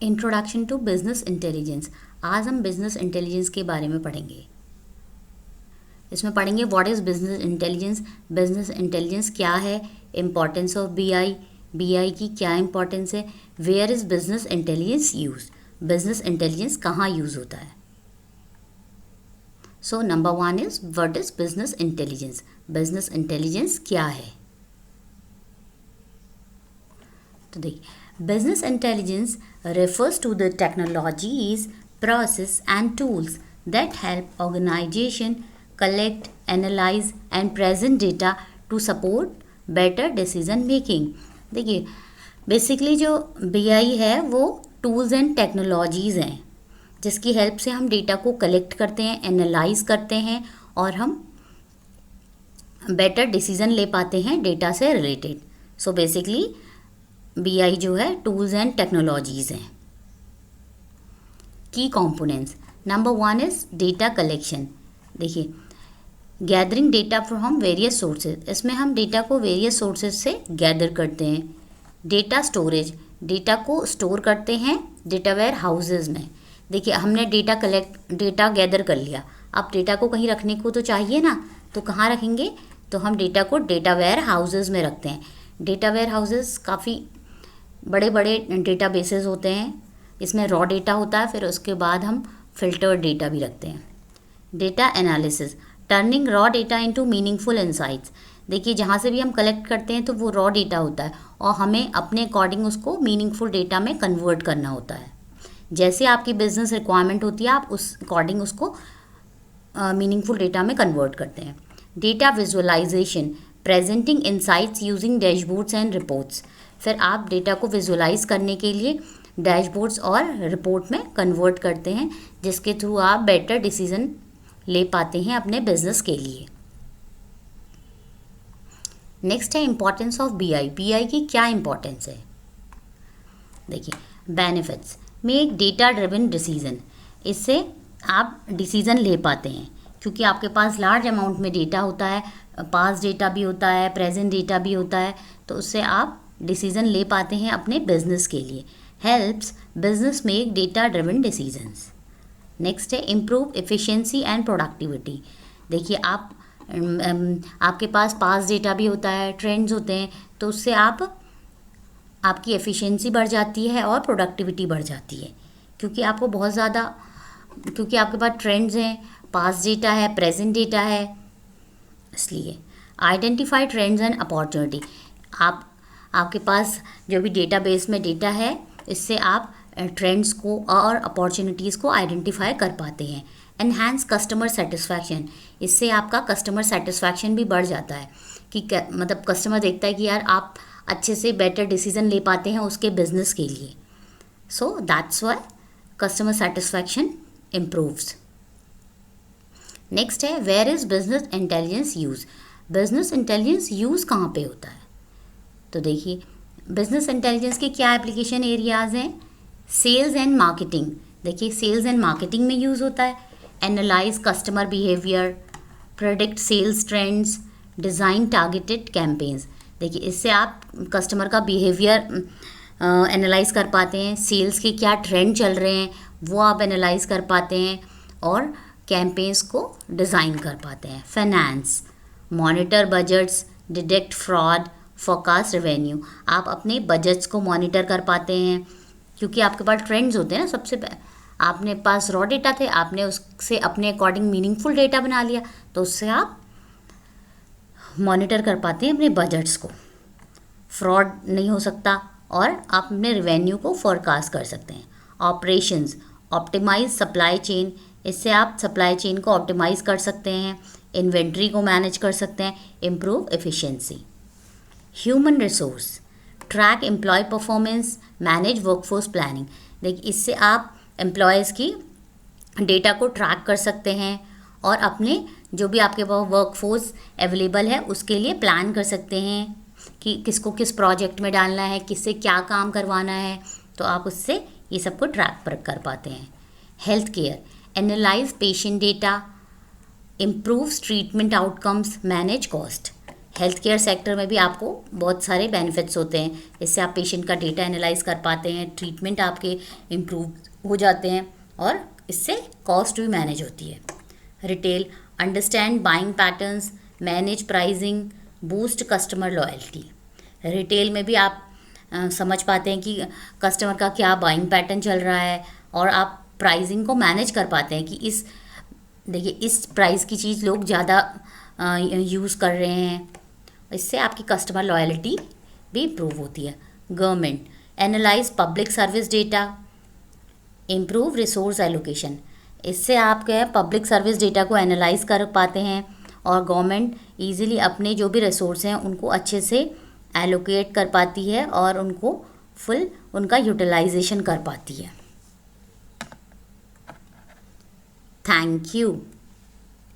Introduction to business intelligence. आज हम business intelligence के बारे में पढ़ेंगे। इसमें पढ़ेंगे what is business intelligence, business intelligence क्या है, इम्पॉर्टेंस ऑफ बीआई, बीआई की क्या इंपॉर्टेंस है, where is business intelligence use, business intelligence कहाँ यूज़ होता है। So number one is what is business intelligence, business intelligence क्या है। तो देखिए, business intelligence refers to the technologies, process and tools that help organization collect, analyze and present data to support better decision making। देखिए, basically जो BI है वो tools and technologies हैं जिसकी हेल्प से हम डेटा को कलेक्ट करते हैं, एनालाइज करते हैं और हम बेटर डिसीजन ले पाते हैं डेटा से रिलेटेड। सो बेसिकली BI जो है टूल्स एंड टेक्नोलॉजीज़ हैं। की components, number one is data collection. देखिए, gathering data from various sources, इसमें हम डेटा को वेरियस सोर्सेज से गैदर करते हैं। डेटा स्टोरेज, डेटा को स्टोर करते हैं डेटा वेयर हाउसेज में। देखिए, हमने डेटा गैदर कर लिया, अब डेटा को कहीं रखने को तो चाहिए ना, तो कहाँ रखेंगे, तो हम डेटा को डेटा वेयर हाउसेज में रखते हैं। डेटा वेयर हाउसेज काफ़ी बड़े बड़े डेटा बेसेस होते हैं, इसमें रॉ डेटा होता है, फिर उसके बाद हम फिल्टर्ड डेटा भी रखते हैं। Data analysis, turning raw data into meaningful insights. देखिए, जहाँ से भी हम कलेक्ट करते हैं तो वो रॉ डेटा होता है और हमें अपने अकॉर्डिंग उसको मीनिंगफुल डेटा में कन्वर्ट करना होता है। जैसे आपकी बिजनेस रिक्वायरमेंट होती है, आप उस अकॉर्डिंग उसको मीनिंगफुल डेटा में कन्वर्ट करते हैं। Data visualisation, presenting insights using dashboards and reports. फिर आप डेटा को विजुअलाइज करने के लिए डैशबोर्ड्स और रिपोर्ट में कन्वर्ट करते हैं जिसके थ्रू आप बेटर डिसीजन ले पाते हैं अपने बिजनेस के लिए। नेक्स्ट है इम्पॉर्टेंस ऑफ BI। BI की क्या इम्पॉर्टेंस है। देखिए, benefits, make data driven decision, इससे आप डिसीजन ले पाते हैं क्योंकि आपके पास लार्ज अमाउंट में डेटा होता है, पास्ट डेटा भी होता है, प्रेजेंट डेटा भी होता है, तो उससे आप डिसीजन ले पाते हैं अपने बिजनेस के लिए। Helps business make data driven decisions. Next है इम्प्रूव एफिशिएंसी एंड प्रोडक्टिविटी। देखिए, आपके पास पास्ट डेटा भी होता है, ट्रेंड्स होते हैं, तो उससे आपकी एफिशिएंसी बढ़ जाती है और प्रोडक्टिविटी बढ़ जाती है क्योंकि आपके पास ट्रेंड्स हैं, पास्ट डेटा है, प्रेजेंट डेटा है। इसलिए आइडेंटिफाई ट्रेंड्स एंड अपॉर्चुनिटी, आपके पास जो भी डेटाबेस में डेटा है, इससे आप ट्रेंड्स को और अपॉर्चुनिटीज़ को आइडेंटिफाई कर पाते हैं। एनहांस कस्टमर सेटिस्फैक्शन, इससे आपका कस्टमर सेटिस्फैक्शन भी बढ़ जाता है कि मतलब कस्टमर देखता है कि यार आप अच्छे से बेटर डिसीजन ले पाते हैं उसके बिजनेस के लिए। So that's why customer satisfaction improves. Next है where is business intelligence use. Business intelligence use कहाँ पे होता है। तो देखिए, बिजनेस इंटेलिजेंस के क्या एप्लीकेशन एरियाज़ हैं। सेल्स एंड मार्केटिंग, देखिए सेल्स एंड मार्केटिंग में यूज़ होता है। Analyse customer behaviour, predict sales trends, design targeted campaigns. देखिए, इससे आप कस्टमर का बिहेवियर एनालाइज कर पाते हैं, सेल्स के क्या ट्रेंड चल रहे हैं वो आप एनालाइज कर पाते हैं और कैंपेन्स को डिज़ाइन कर पाते हैं। Finance, monitor budgets, detect fraud, forecast revenue, आप अपने बजट्स को मॉनिटर कर पाते हैं क्योंकि आपके पास ट्रेंड्स होते हैं ना। सबसे आपने पास रॉ डेटा थे, आपने उससे अपने अकॉर्डिंग मीनिंगफुल डेटा बना लिया, तो उससे आप मॉनिटर कर पाते हैं अपने बजट्स को, फ्रॉड नहीं हो सकता और आप अपने रेवेन्यू को फोरकास्ट कर सकते हैं। ऑपरेशंस, ऑप्टिमाइज सप्लाई चेन, इससे आप सप्लाई चेन को ऑप्टिमाइज़ कर सकते हैं, इन्वेंट्री को मैनेज कर सकते हैं, improve efficiency. Human resource, track employ performance, manage workforce planning. देखिए, इससे आप एम्प्लॉयज़ की डेटा को ट्रैक कर सकते हैं और अपने जो भी आपके पास वर्कफोर्स अवेलेबल है उसके लिए प्लान कर सकते हैं कि किसको किस प्रोजेक्ट में डालना है, किससे क्या काम करवाना है, तो आप उससे ये सबको ट्रैक कर पाते हैं। Health care, analyse patient data, improves treatment outcomes, manage cost. Health care sector में भी आपको बहुत सारे बेनिफिट्स होते हैं। इससे आप पेशेंट का डेटा एनालाइज कर पाते हैं, ट्रीटमेंट आपके इम्प्रूव हो जाते हैं और इससे कॉस्ट भी मैनेज होती है। Retail, understand buying patterns, manage pricing, boost customer loyalty. Retail में भी आप समझ पाते हैं कि कस्टमर का क्या बाइंग पैटर्न चल रहा है और आप प्राइसिंग को मैनेज कर पाते हैं कि इस प्राइस की चीज़ लोग ज़्यादा यूज़ कर रहे हैं। इससे आपकी कस्टमर लॉयल्टी भी इम्प्रूव होती है। Government, analyse public service data, improve resource allocation. इससे आप क्या है पब्लिक सर्विस डेटा को एनालाइज कर पाते हैं और गवर्नमेंट इजीली अपने जो भी रिसोर्स हैं उनको अच्छे से एलोकेट कर पाती है और उनको फुल उनका यूटिलाइजेशन कर पाती है। Thank you.